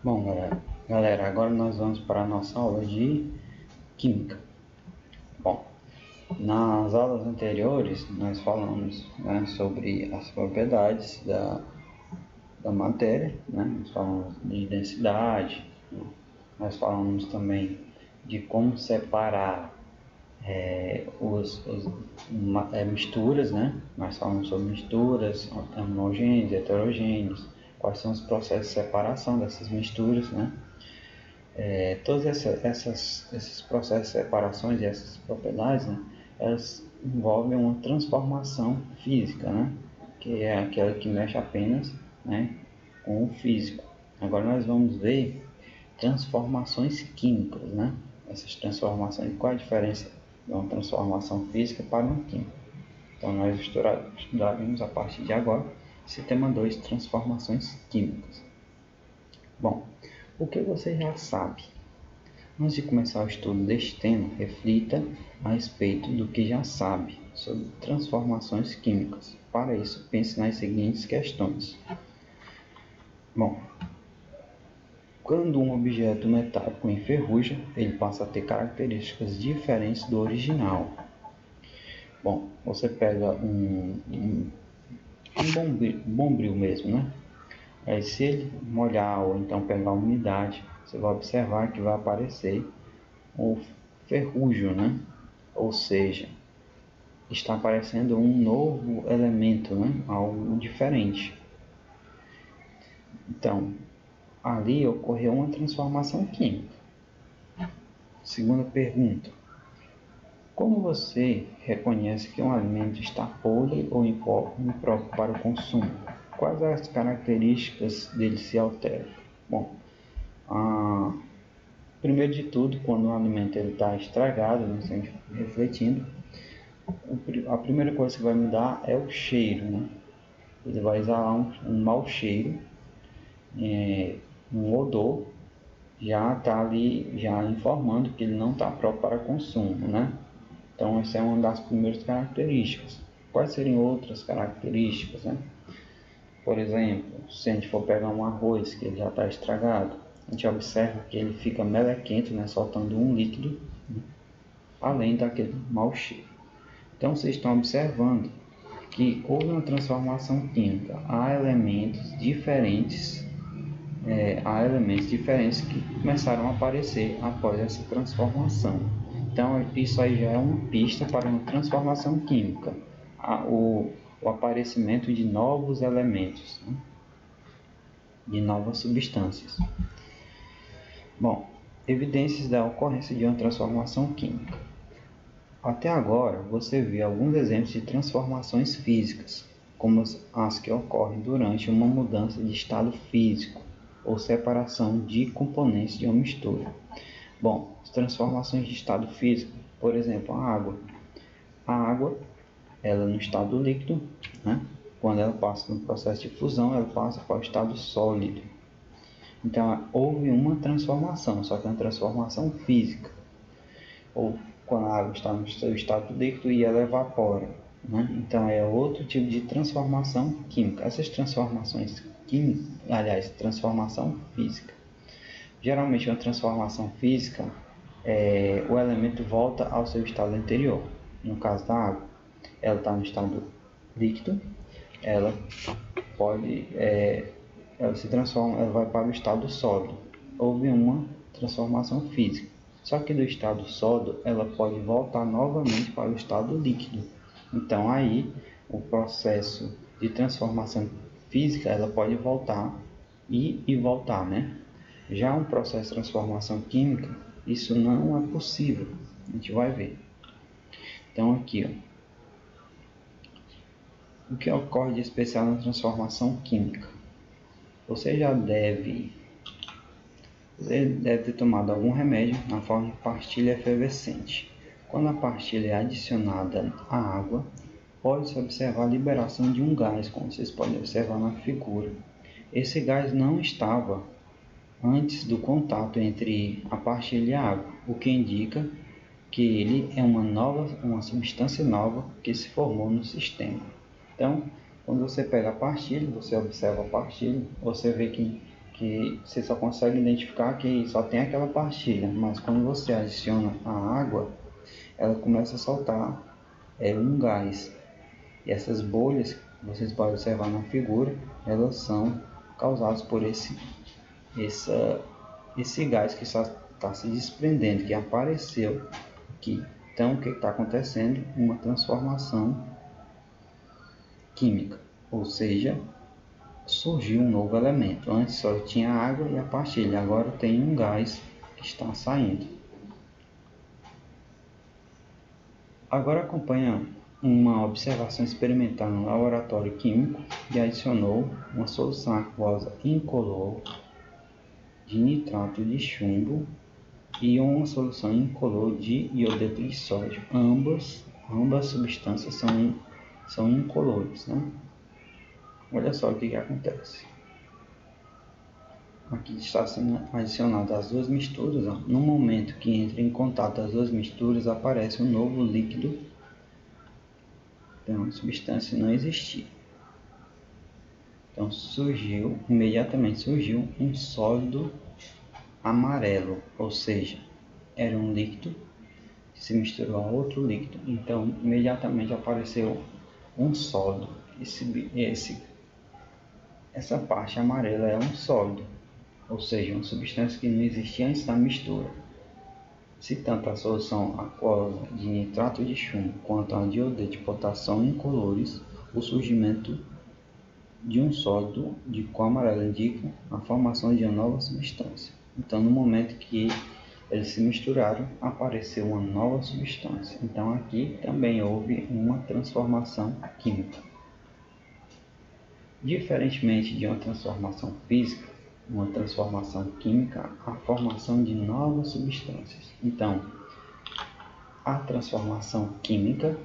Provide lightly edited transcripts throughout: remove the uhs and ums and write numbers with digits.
Bom, galera, agora nós vamos para a nossa aula de Química. Bom, nas aulas anteriores nós falamos, né, sobre as propriedades da matéria, né? Nós falamos de densidade, né? Nós falamos também de como separar misturas, né? Nós falamos sobre misturas homogêneas, heterogêneas, quais são os processos de separação dessas misturas, né? Todos esses processos de separações e essas propriedades, né, elas envolvem uma transformação física, né, que é aquela que mexe apenas, né, com o físico. Agora nós vamos ver transformações químicas, né? Essas transformações, qual a diferença de uma transformação física para uma química? Então nós estudaremos a partir de agora esse tema 2, transformações químicas. Bom, o que você já sabe? Antes de começar o estudo deste tema, reflita a respeito do que já sabe sobre transformações químicas. Para isso, pense nas seguintes questões. Bom, quando um objeto metálico enferruja, ele passa a ter características diferentes do original. Bom, você pega um bombril mesmo, né? Aí, se ele molhar ou então pegar umidade, você vai observar que vai aparecer o ferrugem, né? Ou seja, está aparecendo um novo elemento, né? Algo diferente. Então, ali ocorreu uma transformação química. Segunda pergunta: como você reconhece que um alimento está podre ou impróprio para o consumo? Quais as características dele se alteram? Bom, primeiro de tudo, quando o alimento está estragado, né, refletindo, a primeira coisa que vai mudar é o cheiro, né? Ele vai exalar um mau cheiro, um odor, já está ali já informando que ele não está próprio para consumo, né? Então essa é uma das primeiras características. Quais seriam outras características, né? Por exemplo, se a gente for pegar um arroz que ele já está estragado, a gente observa que ele fica melequento, né, soltando um líquido, né, além daquele mau cheiro. Então vocês estão observando que houve uma transformação química, há elementos diferentes que começaram a aparecer após essa transformação. Então isso aí já é uma pista para uma transformação química, o aparecimento de novos elementos, né? De novas substâncias. Bom, evidências da ocorrência de uma transformação química. Até agora, você viu alguns exemplos de transformações físicas, como as que ocorrem durante uma mudança de estado físico ou separação de componentes de uma mistura. Bom, as transformações de estado físico, por exemplo, a água. A água, ela no estado líquido, né? Quando ela passa no processo de fusão, ela passa para o estado sólido. Então, houve uma transformação, só que é uma transformação física. Ou quando a água está no seu estado líquido e ela evapora, né? Então, é outro tipo de transformação química. Essas transformações químicas, aliás, transformação física. Geralmente, uma transformação física, o elemento volta ao seu estado anterior. No caso da água, ela está no estado líquido, ela pode ela se transforma, ela vai para o estado sólido. Houve uma transformação física. Só que do estado sólido, ela pode voltar novamente para o estado líquido. Então aí, o processo de transformação física, ela pode voltar e voltar, né? Já um processo de transformação química, isso não é possível. A gente vai ver. Então aqui, ó, o que ocorre de especial na transformação química? Você deve ter tomado algum remédio na forma de pastilha efervescente. Quando a pastilha é adicionada à água, pode-se observar a liberação de um gás, como vocês podem observar na figura. Esse gás não estava antes do contato entre a pastilha e a água, o que indica que ele é uma substância nova que se formou no sistema. Então, quando você pega a pastilha, você observa a pastilha, você vê que que você só consegue identificar que só tem aquela partilha, mas quando você adiciona a água, ela começa a soltar um gás. E essas bolhas, vocês podem observar na figura, elas são causadas por esse gás que está se desprendendo, que apareceu aqui. Então, o que está acontecendo? Uma transformação química, ou seja, surgiu um novo elemento. Antes só tinha água e a partilha, agora tem um gás que está saindo. Agora acompanha uma observação experimental no laboratório químico que adicionou uma solução aquosa incolor de nitrato de chumbo e uma solução incolor de iodeto de sódio. Ambas substâncias são incolores, né? Olha só o que acontece. Aqui está sendo adicionado as duas misturas. Ó. No momento que entra em contato as duas misturas, aparece um novo líquido. Então, a substância não existia. Então, imediatamente surgiu um sólido amarelo, ou seja, era um líquido que se misturou a outro líquido. Então, imediatamente apareceu um sólido. Essa parte amarela é um sólido, ou seja, uma substância que não existia antes da mistura. Se tanto a solução aquosa de nitrato de chumbo quanto a de iodeto de potássio são incolores, o surgimento de um sólido de cor amarela indica a formação de uma nova substância. Então, no momento que eles se misturaram, apareceu uma nova substância. Então, aqui também houve uma transformação química. Diferentemente de uma transformação física, uma transformação química, a formação de novas substâncias. Então, a transformação química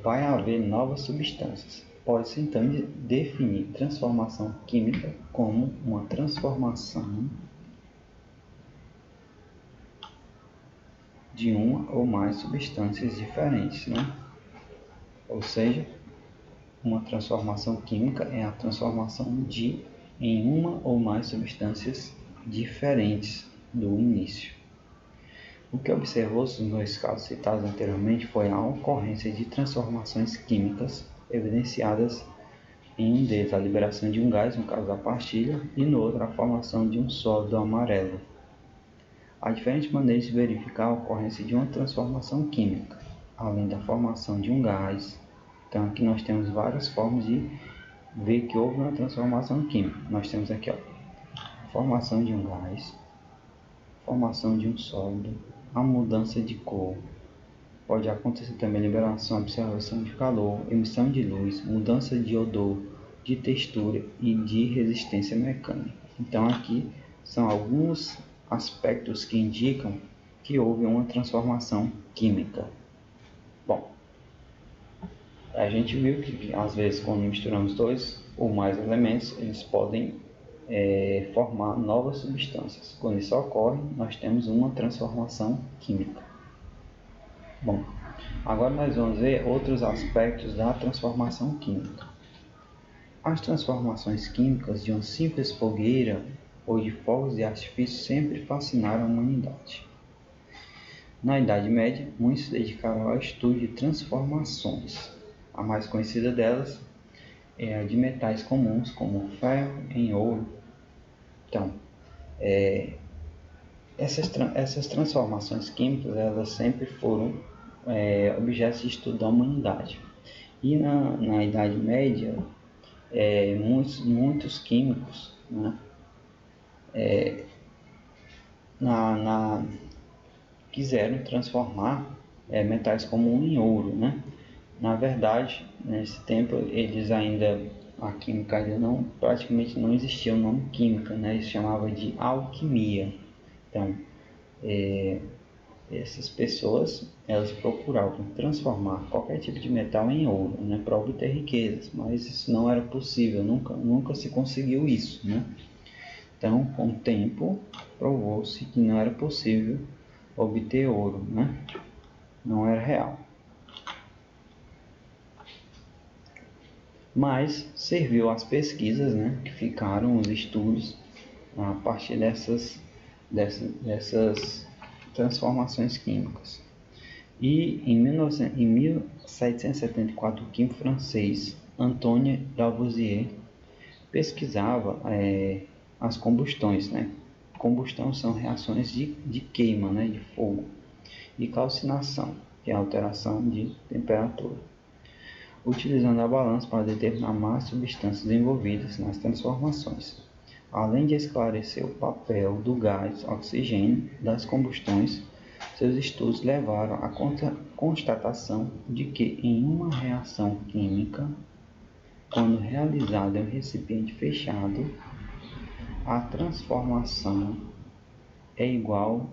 vai haver novas substâncias. Pode-se então definir transformação química como uma transformação de uma ou mais substâncias diferentes, né? Ou seja, uma transformação química é a transformação em uma ou mais substâncias diferentes do início. O que observou-se nos dois casos citados anteriormente foi a ocorrência de transformações químicas evidenciadas em um deles a liberação de um gás, no caso da partilha, e no outro a formação de um sólido amarelo. Há diferentes maneiras de verificar a ocorrência de uma transformação química, além da formação de um gás. Então aqui nós temos várias formas de ver que houve uma transformação química. Nós temos aqui a formação de um gás, formação de um sólido, a mudança de cor. Pode acontecer também liberação, absorção de calor, emissão de luz, mudança de odor, de textura e de resistência mecânica. Então aqui são alguns aspectos que indicam que houve uma transformação química. Bom, a gente viu que às vezes quando misturamos dois ou mais elementos, eles podem formar novas substâncias. Quando isso ocorre, nós temos uma transformação química. Bom, agora nós vamos ver outros aspectos da transformação química. As transformações químicas de uma simples fogueira ou de fogos de artifício sempre fascinaram a humanidade. Na Idade Média, muitos se dedicaram ao estudo de transformações. A mais conhecida delas é a de metais comuns, como o ferro em ouro. Então, essas transformações químicas, elas sempre foram objetos de estudo da humanidade. E na Idade Média, muitos químicos, né, quiseram transformar metais comuns em ouro, né? Na verdade, nesse tempo a química ainda praticamente não existia o nome química, né? Eles chamavam de alquimia. Então, essas pessoas, elas procuravam transformar qualquer tipo de metal em ouro, né? Para obter riquezas, mas isso não era possível, nunca se conseguiu isso, né? Então, com o tempo, provou-se que não era possível obter ouro, né? Não era real. Mas serviu às pesquisas, né? Que ficaram os estudos a partir dessas transformações químicas. E em 1774, o químico francês Antoine Lavoisier pesquisava as combustões, né? Combustão são reações de queima, né? De fogo, e calcinação, que é a alteração de temperatura, utilizando a balança para determinar mais substâncias envolvidas nas transformações. Além de esclarecer o papel do gás oxigênio das combustões, seus estudos levaram à constatação de que em uma reação química, quando realizada em um recipiente fechado, a transformação é igual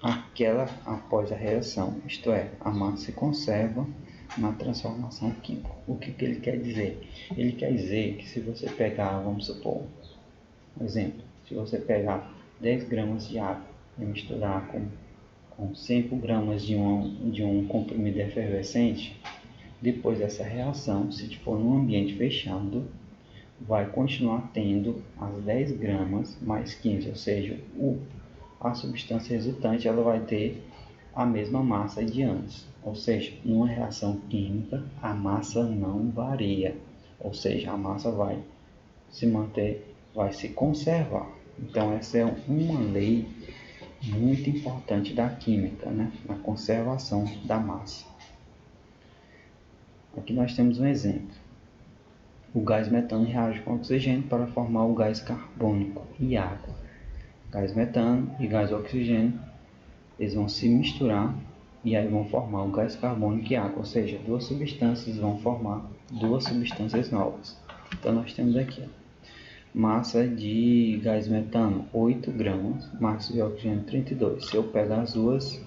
àquela após a reação, isto é, a massa se conserva na transformação química. O que ele quer dizer? Ele quer dizer que se você pegar, vamos supor, um exemplo, se você pegar 10 gramas de água e misturar com 5 gramas de um comprimido efervescente, depois dessa reação, se for num ambiente fechado, vai continuar tendo as 10 gramas mais 15, ou seja, a substância resultante ela vai ter a mesma massa de antes. Ou seja, numa reação química, a massa não varia, ou seja, a massa vai se manter, vai se conservar. Então, essa é uma lei muito importante da química, né? Na conservação da massa. Aqui nós temos um exemplo. O gás metano reage com oxigênio para formar o gás carbônico e água. Gás metano e gás oxigênio, eles vão se misturar e aí vão formar o gás carbônico e água, ou seja, duas substâncias vão formar duas substâncias novas. Então nós temos aqui, massa de gás metano 8 gramas, massa de oxigênio 32. Se eu pegar as duas,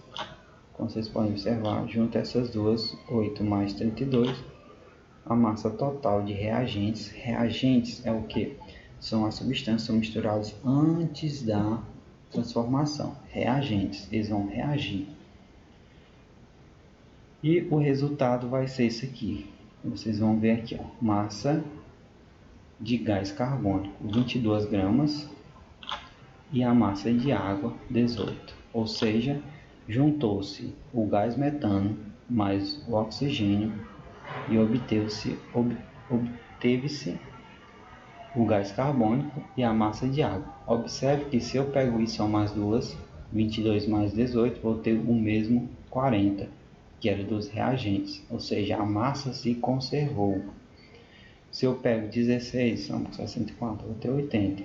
como vocês podem observar, junto essas duas, 8 mais 32, a massa total de reagentes. Reagentes é o que? São as substâncias que são misturadas antes da transformação. Reagentes, eles vão reagir. E o resultado vai ser esse aqui. Vocês vão ver aqui, ó, massa de gás carbônico 22 gramas e a massa de água 18. Ou seja, juntou-se o gás metano mais o oxigênio e obteve-se o gás carbônico e a massa de água. Observe que se eu pego isso são mais duas, 22 mais 18, vou ter o mesmo 40, que era dos reagentes, ou seja, a massa se conservou. Se eu pego 16, são 64, eu vou ter 80.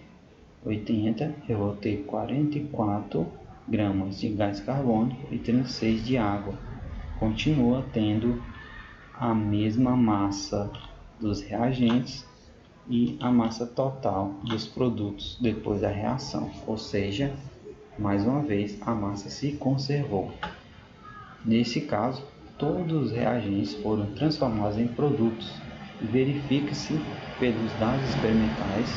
80, eu vou ter 44 gramas de gás carbônico e 36 de água. Continua tendo a mesma massa dos reagentes e a massa total dos produtos depois da reação, ou seja, mais uma vez a massa se conservou. Nesse caso, todos os reagentes foram transformados em produtos e verifica-se pelos dados experimentais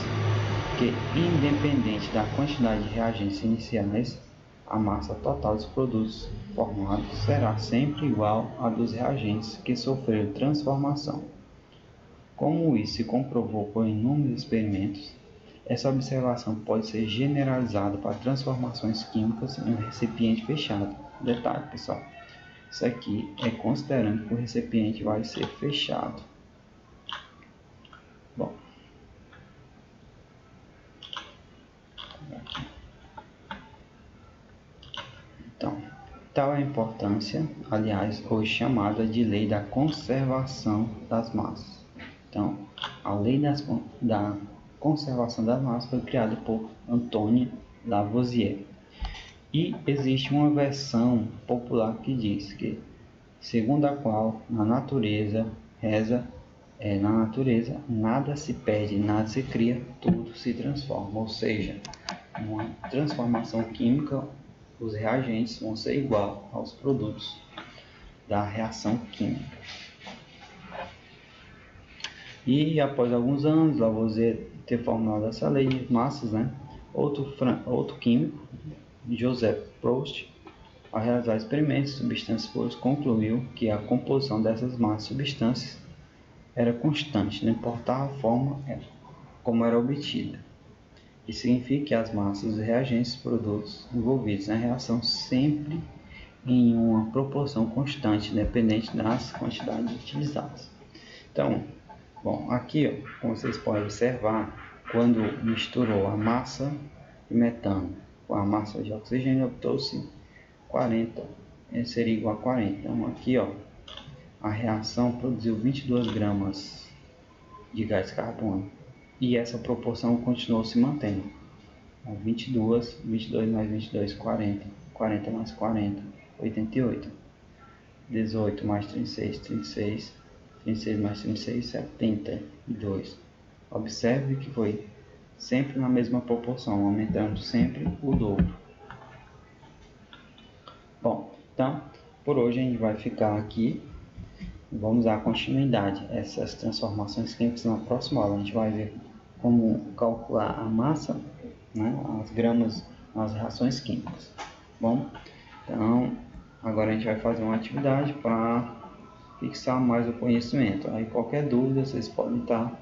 que, independente da quantidade de reagentes iniciais, a massa total dos produtos formados será sempre igual à dos reagentes que sofreram transformação. Como isso se comprovou por inúmeros experimentos, essa observação pode ser generalizada para transformações químicas em um recipiente fechado. Detalhe, pessoal, isso aqui é considerando que o recipiente vai ser fechado. Bom, então, tal é a importância, aliás, hoje chamada de lei da conservação das massas. Então, a lei da conservação das massas foi criada por Antoine Lavoisier. E existe uma versão popular que diz que, segundo a qual na natureza nada se perde, nada se cria, tudo se transforma. Ou seja, uma transformação química, os reagentes vão ser igual aos produtos da reação química. E após alguns anos, Lavoisier ter formulado essa lei de massas, né? Outro químico, Joseph Proust, ao realizar experimentos de substâncias puras, concluiu que a composição dessas massas substâncias era constante, não importava a forma como era obtida. Isso significa que as massas dos reagentes e produtos envolvidos na reação sempre em uma proporção constante, independente das quantidades utilizadas. Então, bom, aqui, ó, como vocês podem observar, quando misturou a massa de metano com a massa de oxigênio, obtou-se 40, seria igual a 40. Então, aqui, ó, a reação produziu 22 gramas de gás carbônico e essa proporção continuou se mantendo. 22 mais 22, 40, 40 mais 40, 88, 18 mais 36, 36, 36 mais 36, 72. Observe que foi sempre na mesma proporção, aumentando sempre o dobro. Bom, então, por hoje a gente vai ficar aqui. Vamos dar continuidade a essas transformações químicas na próxima aula. A gente vai ver como calcular a massa, né, as gramas nas reações químicas. Bom, então agora a gente vai fazer uma atividade para fixar mais o conhecimento. Aí qualquer dúvida vocês podem estar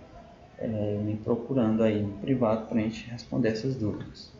me procurando aí no privado para a gente responder essas dúvidas.